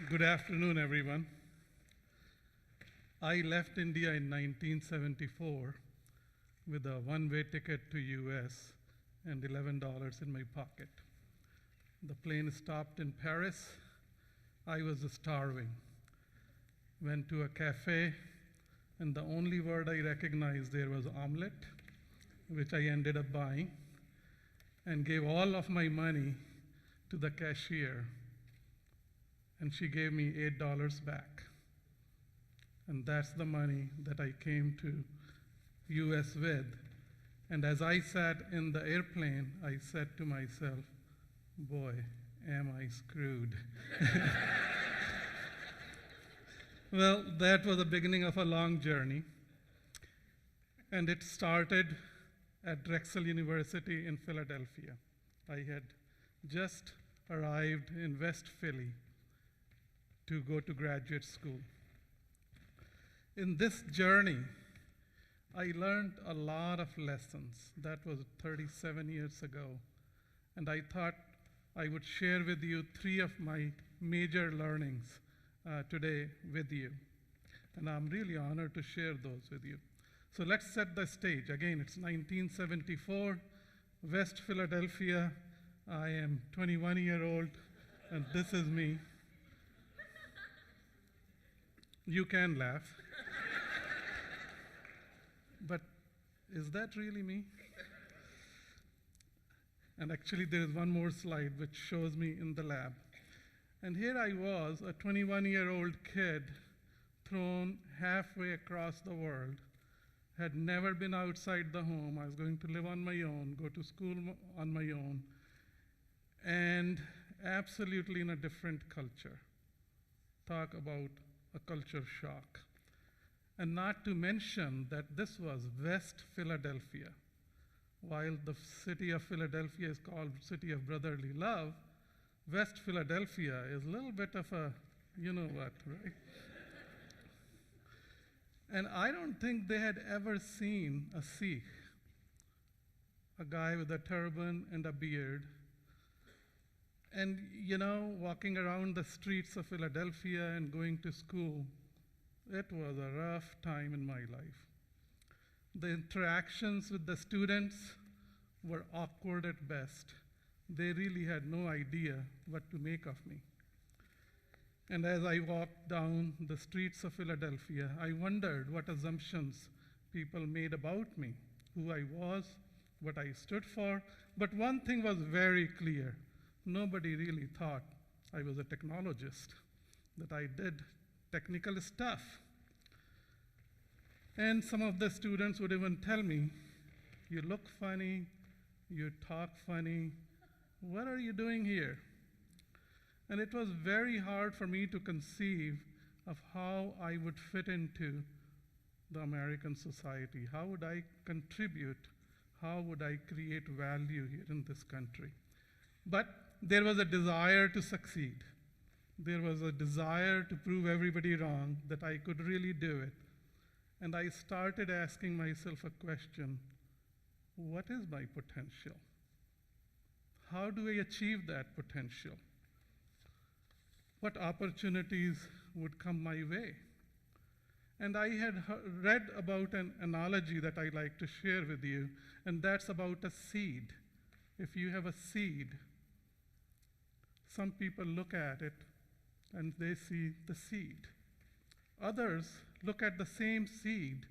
Good afternoon, everyone. I left India in 1974 with a one-way ticket to US and $11 in my pocket. The plane stopped in Paris. I was starving. Went to a cafe, and the only word I recognized there was omelet, which I ended up buying, and gave all of my money to the cashier, and she gave me $8 back. And that's the money that I came to US with. And as I sat in the airplane, I said to myself, boy, am I screwed. Well, that was the beginning of a long journey. And it started at Drexel University in Philadelphia. I had just arrived in West Philly to go to graduate school. In this journey, I learned a lot of lessons. That was 37 years ago. And I thought I would share with you 3 of my major learnings today with you. And I'm really honored to share those with you. So let's set the stage. Again, it's 1974, West Philadelphia. I am 21-year-old, and this is me. You can laugh. But is that really me? And actually, there is one more slide which shows me in the lab. And here I was, a 21-year-old kid, thrown halfway across the world, had never been outside the home. I was going to live on my own, go to school on my own, and absolutely in a different culture. Talk about a culture shock. And not to mention that this was West Philadelphia. While the city of Philadelphia is called City of Brotherly Love, West Philadelphia is a little bit of a you-know-what, right? And I don't think they had ever seen a Sikh, a guy with a turban and a beard. And, walking around the streets of Philadelphia and going to school, it was a rough time in my life. The interactions with the students were awkward at best. They really had no idea what to make of me. And as I walked down the streets of Philadelphia, I wondered what assumptions people made about me, who I was, what I stood for. But one thing was very clear. Nobody really thought I was a technologist, that I did technical stuff. And some of the students would even tell me, you look funny, you talk funny, what are you doing here? And it was very hard for me to conceive of how I would fit into the American society. How would I contribute? How would I create value here in this country? But there was a desire to succeed. There was a desire to prove everybody wrong, that I could really do it. And I started asking myself a question: what is my potential? How do I achieve that potential? What opportunities would come my way? And I had read about an analogy that I like to share with you, and that's about a seed. If you have a seed, some people look at it and they see the seed. Others look at the same seed,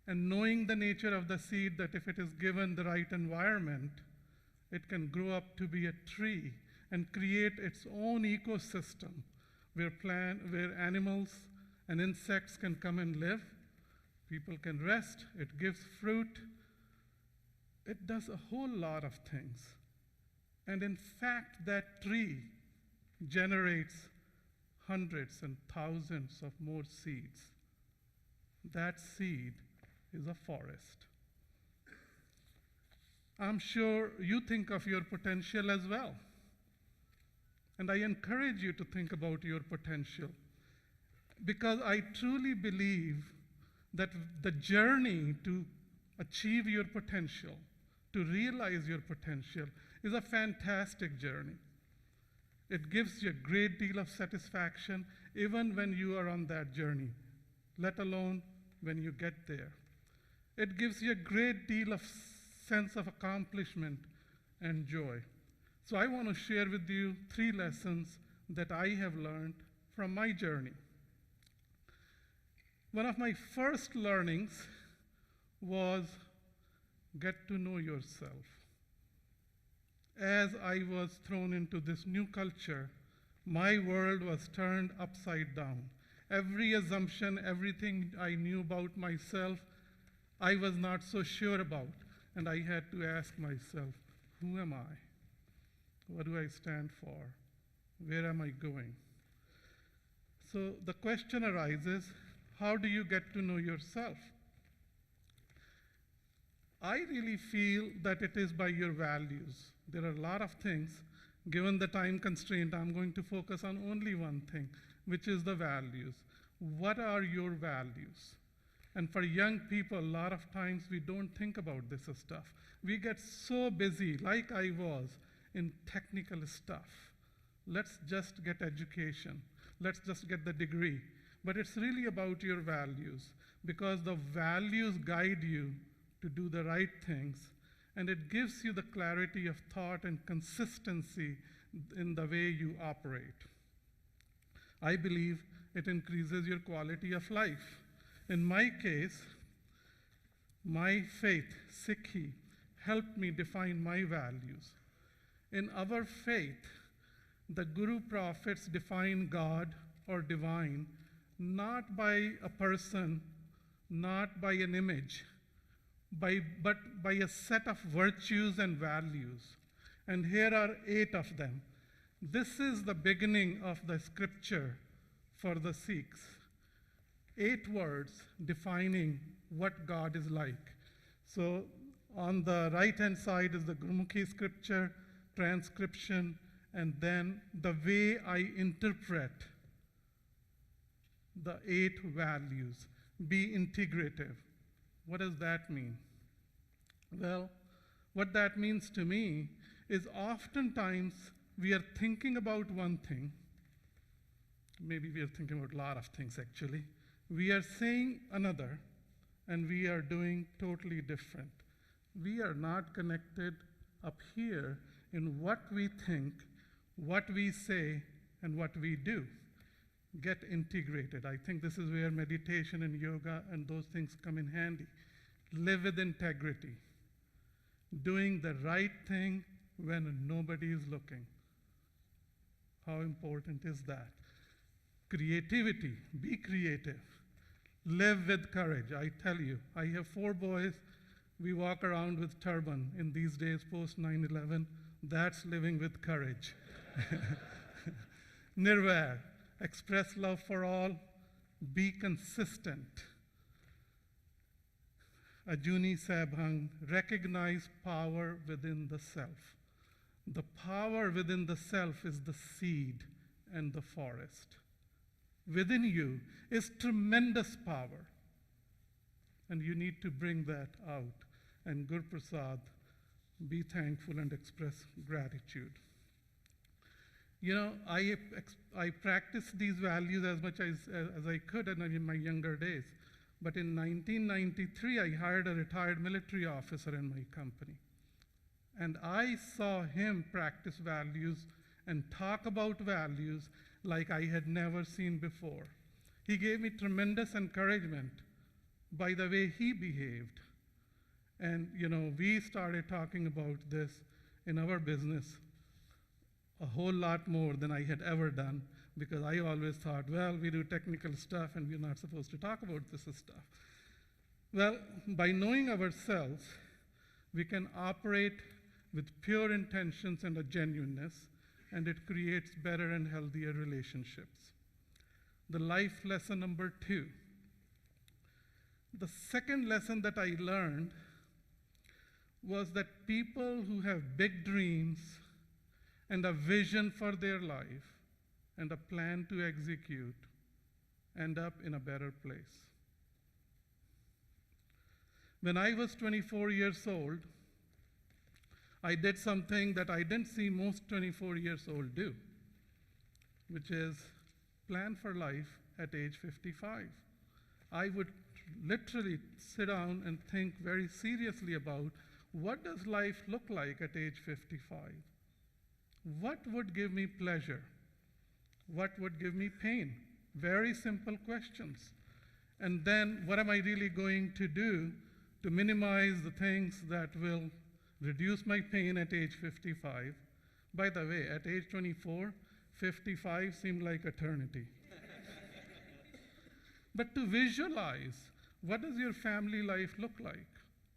and knowing the nature of the seed, that if it is given the right environment, it can grow up to be a tree and create its own ecosystem where animals and insects can come and live. People can rest. It gives fruit. It does a whole lot of things. And in fact, that tree generates hundreds and thousands of more seeds. That seed is a forest. I'm sure you think of your potential as well. And I encourage you to think about your potential, because I truly believe that the journey to achieve your potential, to realize your potential, is a fantastic journey. It gives you a great deal of satisfaction even when you are on that journey, let alone when you get there. It gives you a great deal of sense of accomplishment and joy. So I want to share with you 3 lessons that I have learned from my journey. One of my first learnings was get to know yourself. As I was thrown into this new culture, my world was turned upside down. Every assumption, everything I knew about myself, I was not so sure about. And I had to ask myself, who am I? What do I stand for? Where am I going? So the question arises, how do you get to know yourself? I really feel that it is by your values. There are a lot of things. Given the time constraint, I'm going to focus on only one thing, which is the values. What are your values? And for young people, a lot of times we don't think about this stuff. We get so busy, like I was, in technical stuff. Let's just get education. Let's just get the degree. But it's really about your values, because the values guide you to do the right things, and it gives you the clarity of thought and consistency in the way you operate. I believe it increases your quality of life. In my case, my faith, Sikhi, helped me define my values. In our faith, the Guru Prophets define God or divine not by a person, not by an image, but by a set of virtues and values. And here are 8 of them. This is the beginning of the scripture for the Sikhs. 8 words defining what God is like. So on the right-hand side is the Gurmukhi scripture, transcription, and then the way I interpret the 8 values. Be integrative. What does that mean? Well, what that means to me is oftentimes we are thinking about one thing. Maybe we are thinking about a lot of things actually. We are saying another, and we are doing totally different. We are not connected up here in what we think, what we say, and what we do. Get integrated. I think this is where meditation and yoga and those things come in handy. Live with integrity. Doing the right thing when nobody is looking. How important is that? Creativity. Be creative. Live with courage. I tell you, I have 4 boys. We walk around with turban in these days post 9/11. That's living with courage. Nirvair. Express love for all, be consistent. Ajuni Sabhang, recognize power within the self. The power within the self is the seed and the forest. Within you is tremendous power, and you need to bring that out. And Gur Prasad, be thankful and express gratitude. You know, I practiced these values as much as I could in my younger days. But in 1993, I hired a retired military officer in my company. And I saw him practice values and talk about values like I had never seen before. He gave me tremendous encouragement by the way he behaved. And, you know, we started talking about this in our business a whole lot more than I had ever done, because I always thought, well, we do technical stuff and we're not supposed to talk about this stuff. Well, by knowing ourselves, we can operate with pure intentions and a genuineness, and it creates better and healthier relationships. The life lesson number 2. The second lesson that I learned was that people who have big dreams and a vision for their life and a plan to execute end up in a better place. When I was 24 years old, I did something that I didn't see most 24 years old do. which is plan for life at age 55. I would literally sit down and think very seriously about what does life look like at age 55? What would give me pleasure? What would give me pain? Very simple questions. And then what am I really going to do to minimize the things that will reduce my pain at age 55? By the way, at age 24, 55 seemed like eternity. But to visualize, what does your family life look like?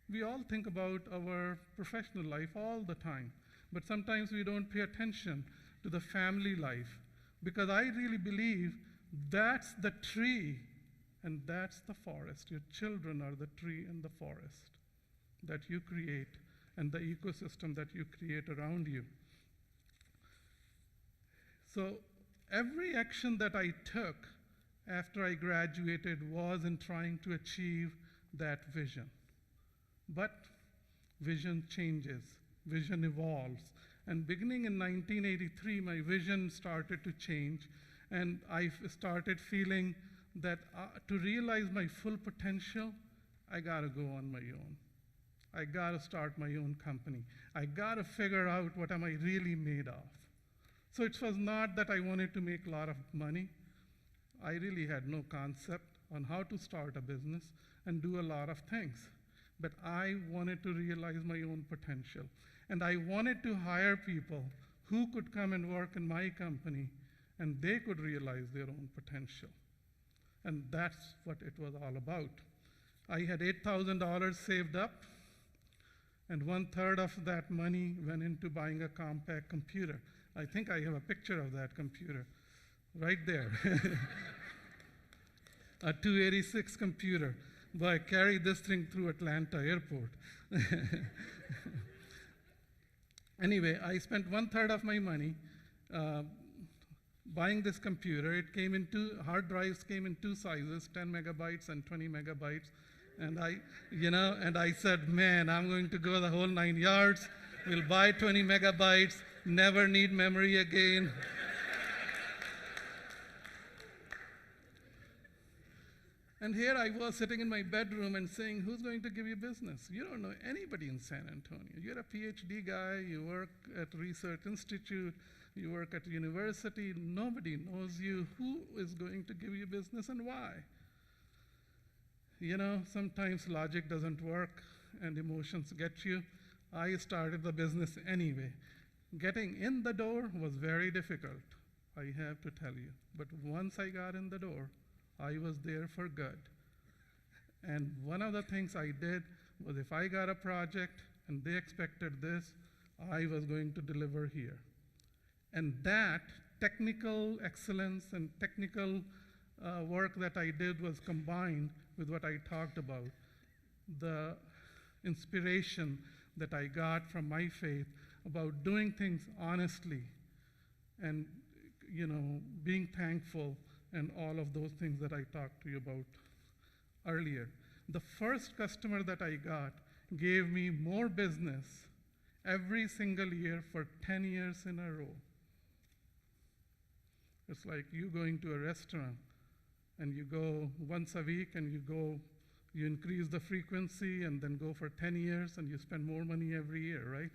We all think about our professional life all the time, but sometimes we don't pay attention to the family life, because I really believe that's the tree and that's the forest. Your children are the tree and the forest that you create and the ecosystem that you create around you. So every action that I took after I graduated was in trying to achieve that vision. But vision changes, vision evolves. And beginning in 1983, my vision started to change, and I started feeling that to realize my full potential, I gotta go on my own. I gotta start my own company. I gotta figure out what am I really made of. So it was not that I wanted to make a lot of money. I really had no concept on how to start a business and do a lot of things. But I wanted to realize my own potential. And I wanted to hire people who could come and work in my company and they could realize their own potential. And that's what it was all about. I had $8,000 saved up, and 1/3 of that money went into buying a compact computer. I think I have a picture of that computer right there. A 286 computer. But I carried this thing through Atlanta airport. Anyway, I spent 1/3 of my money buying this computer. It came in hard drives came in two sizes, 10 megabytes and 20 megabytes. And I said, man, I'm going to go the whole 9 yards. We'll buy 20 megabytes, never need memory again. And here I was sitting in my bedroom and saying, who's going to give you business? You don't know anybody in San Antonio. You're a PhD guy, you work at a research institute, you work at a university, nobody knows you. Who is going to give you business and why? Sometimes logic doesn't work and emotions get you. I started the business anyway. Getting in the door was very difficult, I have to tell you. But once I got in the door, I was there for good. And one of the things I did was if I got a project and they expected this, I was going to deliver here. And that technical excellence and technical work that I did was combined with what I talked about, the inspiration that I got from my faith about doing things honestly and being thankful and all of those things that I talked to you about earlier. The first customer that I got gave me more business every single year for 10 years in a row. It's like you going to a restaurant and you go once a week and you increase the frequency and then go for 10 years and you spend more money every year, right?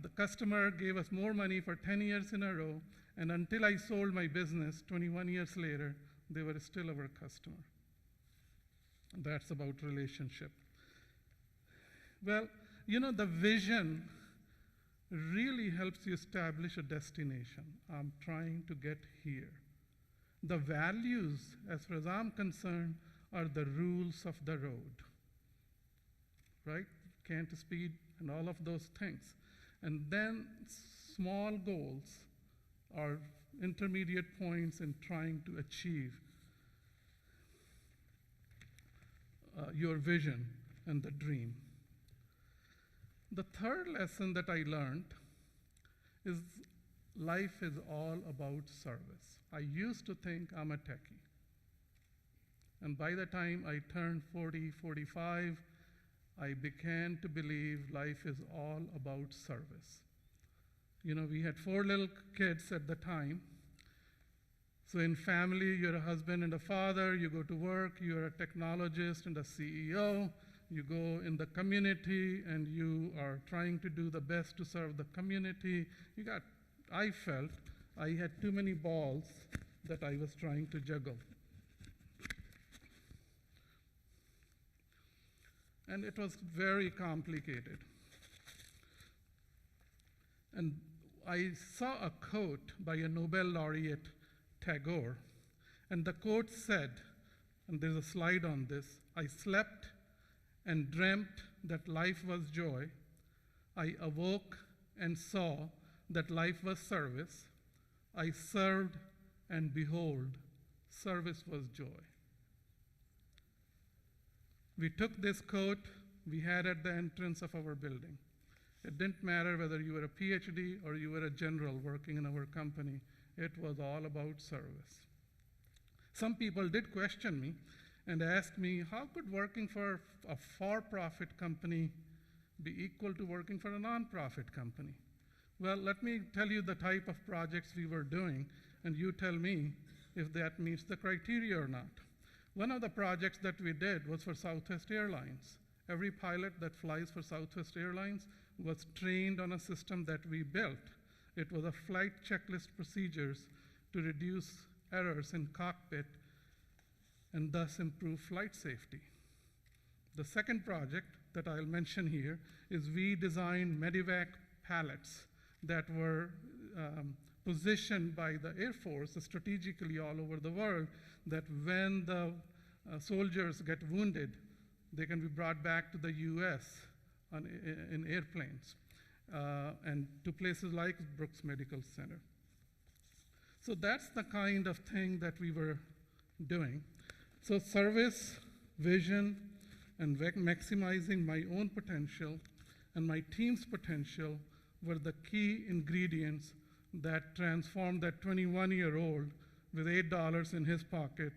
The customer gave us more money for 10 years in a row, and until I sold my business 21 years later, they were still our customer. That's about relationship. Well, the vision really helps you establish a destination. I'm trying to get here. The values, as far as I'm concerned, are the rules of the road, right? Can't speed and all of those things. And then small goals are intermediate points in trying to achieve your vision and the dream. The third lesson that I learned is life is all about service. I used to think I'm a techie. And by the time I turned 40, 45, I began to believe life is all about service. We had 4 little kids at the time, So in family, you're a husband and a father, you go to work, you're a technologist and a CEO, you go in the community and you are trying to do the best to serve the community. I felt I had too many balls that I was trying to juggle. And it was very complicated. And I saw a quote by a Nobel laureate, Tagore, and the quote said, and there's a slide on this, "I slept and dreamt that life was joy. I awoke and saw that life was service. I served, and behold, service was joy." We took this quote, we had at the entrance of our building. It didn't matter whether you were a PhD or you were a general working in our company. It was all about service. Some people did question me and asked me, how could working for a for-profit company be equal to working for a non-profit company? Well, let me tell you the type of projects we were doing, and you tell me if that meets the criteria or not. One of the projects that we did was for Southwest Airlines. Every pilot that flies for Southwest Airlines was trained on a system that we built. It was a flight checklist procedures to reduce errors in cockpit and thus improve flight safety. The second project that I'll mention here is we designed medevac pallets that were positioned by the Air Force strategically all over the world, that when the soldiers get wounded, they can be brought back to the US in airplanes and to places like Brooks Medical Center. So that's the kind of thing that we were doing. So service, vision, and maximizing my own potential and my team's potential were the key ingredients that transformed that 21-year-old with $8 in his pocket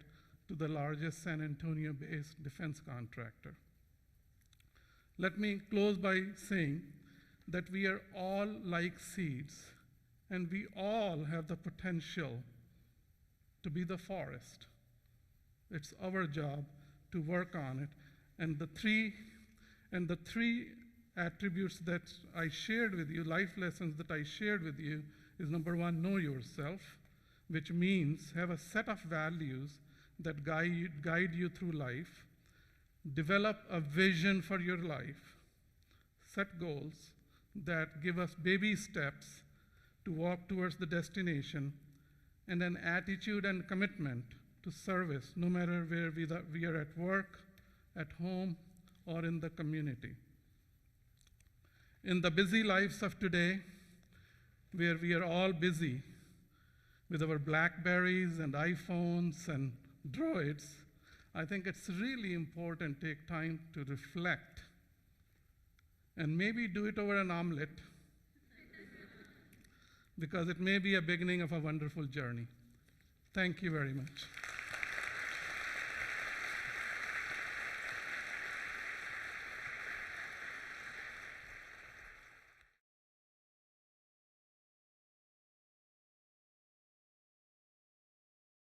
to the largest San Antonio-based defense contractor. Let me close by saying that we are all like seeds, and we all have the potential to be the forest. It's our job to work on it. And the three attributes that I shared with you, life lessons that I shared with you, is number one, know yourself, which means have a set of values that guide you through life. Develop a vision for your life. Set goals that give us baby steps to walk towards the destination, and an attitude and commitment to service, no matter where we are at work, at home, or in the community. In the busy lives of today, where we are all busy with our BlackBerries and iPhones and Droids, I think it's really important to take time to reflect and maybe do it over an omelet because it may be a beginning of a wonderful journey. Thank you very much.